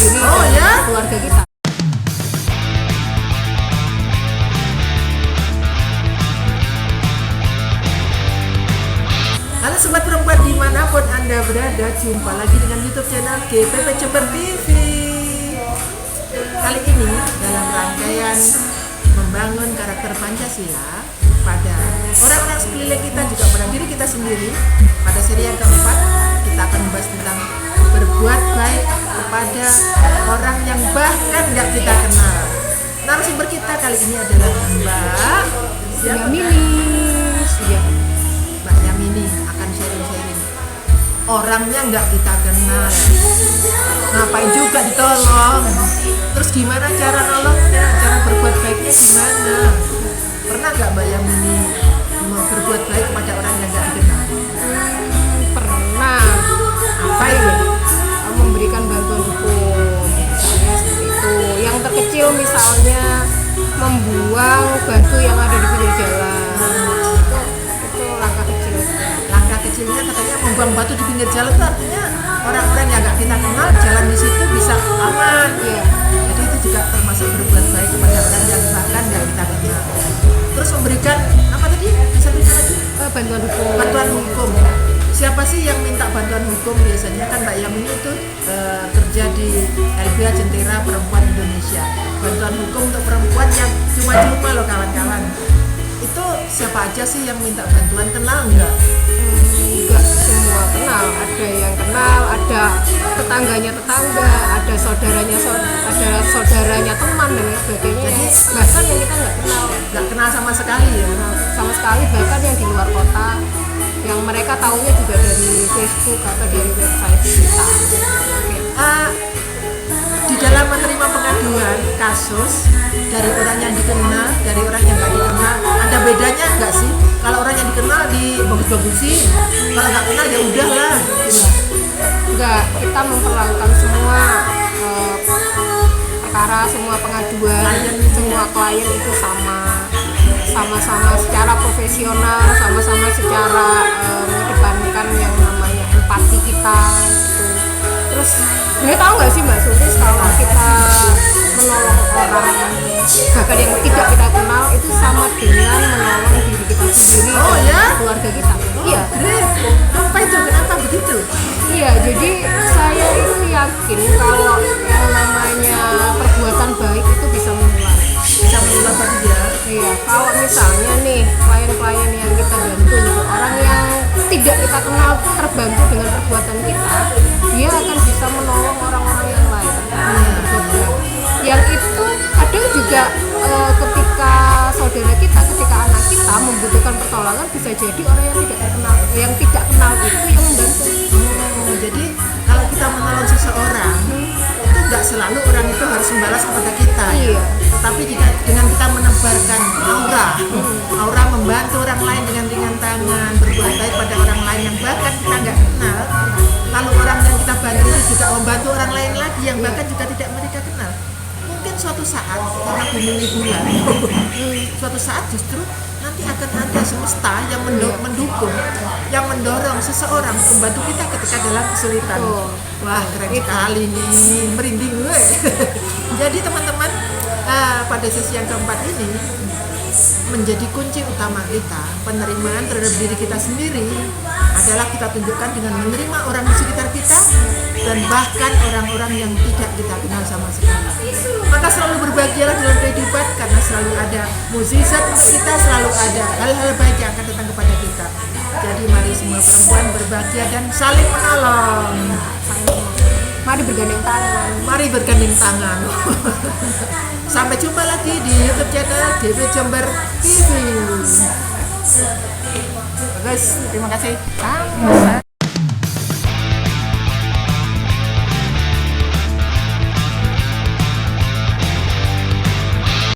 sendiri dan ya? keluarga kita. Halo sobat perempuan dimanapun Anda berada, jumpa lagi dengan YouTube channel GPP Jember TV. Kali ini dalam rangkaian membangun karakter Pancasila pada orang-orang sekeliling kita, juga pada diri kita sendiri, pada seri yang keempat kita akan membahas tentang berbuat baik kepada orang yang bahkan nggak kita kenal. Narasumber kita kali ini adalah Mbak Yaminis, ya. Mbak Yamini akan sharing-sharing. Orangnya nggak kita kenal, ngapain juga ditolong. Terus gimana cara nolongnya, cara berbuat baiknya gimana? Pernah nggak Mbak Yamini mau berbuat baik kepada orang yang nggak dikenal? Pernah. Apa itu? Memberikan bantuan hukum, misalnya seperti itu. Yang terkecil misalnya membuang batu yang ada di pinggir jalan. Itu langkah kecil. Langkah kecilnya katanya membuang batu di pinggir jalan itu artinya orang-orang yang nggak kita kenal jalan di situ bisa aman. Iya. Jadi itu juga termasuk berbuat baik kepada orang yang bahkan nggak kita kenal. Terus memberikan apa tadi? Satunya lagi? Bantuan hukum. Bantuan hukum. Siapa sih yang minta bantuan hukum? Biasanya kan Mbak Yamini itu kerja di LBH Jentera Perempuan Indonesia. Bantuan hukum untuk perempuan yang cuma-cuma loh kawan-kawan. Itu siapa aja sih yang minta bantuan, kenal nggak? Enggak semua kenal, ada yang kenal, ada tetangganya tetangga, ada saudaranya teman dan lain sebagainya. Jadi Bahkan yang kita nggak kenal sama sekali ya. sama sekali, bahkan yang di luar kota, yang mereka tahunya juga dari Facebook atau dari website kita. Oke. Di dalam menerima pengaduan kasus dari orang yang dikenal, dari orang yang nggak dikenal, ada bedanya nggak sih? Kalau orang yang dikenal dibagus-bagusin, kalau nggak kenal ya udahlah. Enggak, kita memperlakukan semua perkara, semua pengaduan, semua klien itu sama-sama secara profesional, sama-sama secara mengedepankan yang namanya empati kita gitu. Terus sebenarnya tahu nggak sih Mbak Sutis, kalau kita menolong orang bahkan yang tidak kita kenal itu sama dengan menolong diri kita sendiri dan keluarga kita. Iya. Apa itu? Kenapa begitu? Iya, jadi saya itu yakin kalau yang namanya perbuatan baik itu bisa menular. Bisa menular tadi ya? Iya, kalau misalnya nih klien-klien yang kita bantu, orang yang tidak kita kenal terbantu dengan perbuatan kita, dia akan bisa menolong orang-orang yang lain. Yang itu kadang juga ketika saudara kita, ketika anak kita membutuhkan pertolongan, bisa jadi orang yang tidak kenal itu yang membantu. Jadi kalau kita menolong seseorang itu nggak selalu orang itu harus membalas kepada kita. Iya. Tetapi dengan kita menebarkan aura membantu orang lain dengan ringan tangan, berbuat baik pada orang lain yang bahkan kita nggak kenal, lalu orang yang kita bantu itu juga membantu orang lain lagi yang bahkan juga tidak mereka kenal. Mungkin suatu saat karena bumi bulan, suatu saat justru nanti akan ada semesta yang mendukung, yang mendorong seseorang membantu kita ketika dalam kesulitan. Wah, keren sekali nih, merinding gue. Jadi teman-teman, pada sesi yang keempat ini menjadi kunci utama kita, penerimaan terhadap diri kita sendiri adalah kita tunjukkan dengan menerima orang di sekitar kita dan bahkan orang-orang yang tidak kita kenal sama sekali. Maka selalu berbahagialah dalam kehidupan karena selalu ada mukjizat untuk kita, selalu ada hal-hal baik yang akan datang kepada kita. Jadi mari semua perempuan berbahagia dan saling menolong. Mari bergandeng tangan. Mari bergandeng tangan. Sampai jumpa lagi di YouTube channel GP Jember TV. Guys, terima kasih.